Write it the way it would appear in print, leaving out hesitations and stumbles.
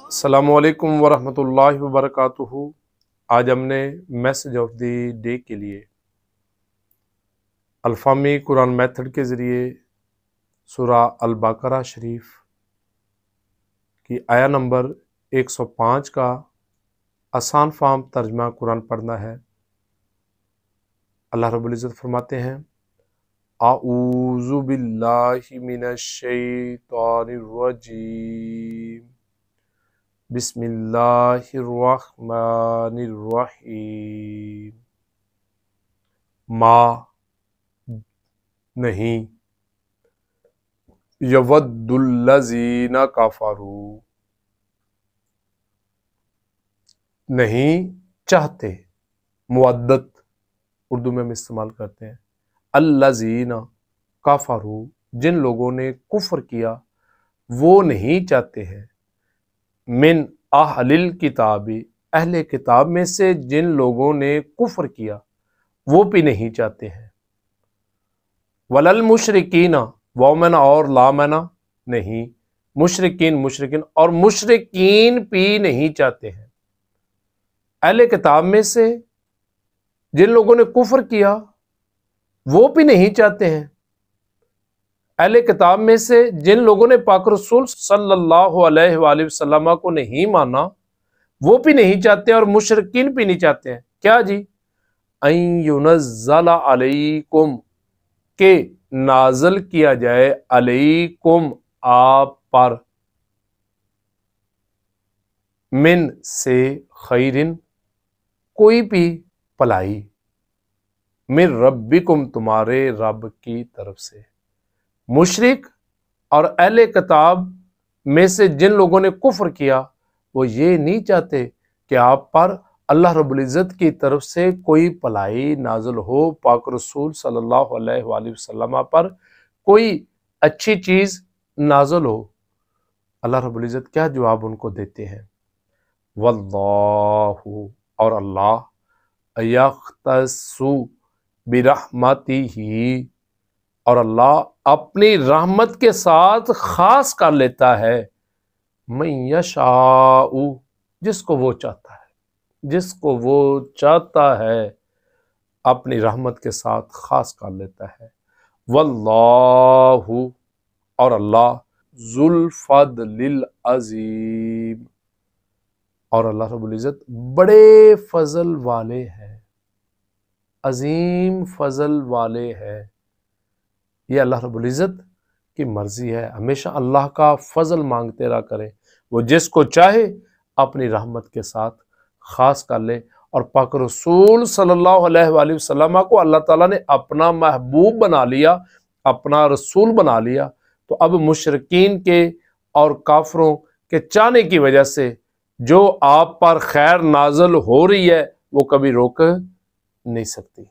अस्सलामुअलैकुम वरहमतुल्लाहि वबरकातुहू। आज हमने मैसेज ऑफ द डे के लिए अल्फामी कुरान मेथड के ज़रिए सूरा अल बकरा शरीफ की आया नंबर 105 का आसान फाहम तर्जमा कुरान पढ़ना है। अल्लाह रब्बुल इज़्ज़त फरमाते हैं, आऊज़ु बिल्लाहि मिनश शैतानिर रजीम, बिस्मिल्लाहिर्रहमानिर्रहीम। मा नहीं, यवद्दुल्लज़ीना कफ़रू नहीं चाहते, मुअद्दत उर्दू में हम इस्तेमाल करते हैं। अल्लज़ीना कफ़रू जिन लोगों ने कुफ्र किया वो नहीं चाहते हैं। मिन अहलिल किताबी अहले किताब में से जिन लोगों ने कुफ्र किया वो भी नहीं चाहते हैं। वलल मुशरिकीना वाव मना और ला मना नहीं, मुशरिकीन मुशरिकीन और मुशरिकीन भी नहीं चाहते हैं। अहले किताब में से जिन लोगों ने कुफ्र किया वो भी नहीं चाहते हैं। अहले किताब में से जिन लोगों ने पाक रसूल सल्लल्लाहु अलैहि वसल्लम को नहीं माना वो भी नहीं चाहते और मुशरिकीन भी नहीं चाहते हैं। क्या जी? अन युनज़्ज़ला अलैकुम के नाज़ल किया जाए अलैकुम आप पर, मिन से खैरिन कोई भी भलाई, मिन रब्बिकुम तुम्हारे रब की तरफ से। मुशरिक और अहले किताब में से जिन लोगों ने कुफ्र किया वो ये नहीं चाहते कि आप पर अल्लाह रब्बुल इज़्ज़त की तरफ से कोई भलाई नाज़िल हो, पाक रसूल सल्लल्लाहु अलैहि वसल्लम पर कोई अच्छी चीज़ नाज़िल हो। अल्लाह रब्बुल इज़्ज़त क्या जवाब उनको देते हैं? वल्लाहु और अल्लाह यख्तस्सु बिरहमतिही और अल्लाह अपनी रहमत के साथ खास कर लेता है मन यशाउ जिसको वो चाहता है, जिसको वो चाहता है अपनी रहमत के साथ खास कर लेता है। वल्लाहु और अल्लाह जुल फद्लिल अजीम और अल्लाह रब्बुल इज़्ज़त बड़े फजल वाले हैं, अजीम फजल वाले हैं। ये अल्लाह रब्बुल इज़्ज़त की मर्जी है, हमेशा अल्लाह का फजल मांगते रहा करें। वो जिसको चाहे अपनी रहमत के साथ खास कर ले। और पाक रसूल सल्लल्लाहु अलैहि वसल्लम को अल्लाह ताला ने अपना महबूब बना लिया, अपना रसूल बना लिया। तो अब मुशरिकीन के और काफरों के चाहने की वजह से जो आप पर खैर नाज़िल हो रही है वो कभी रोक नहीं सकती।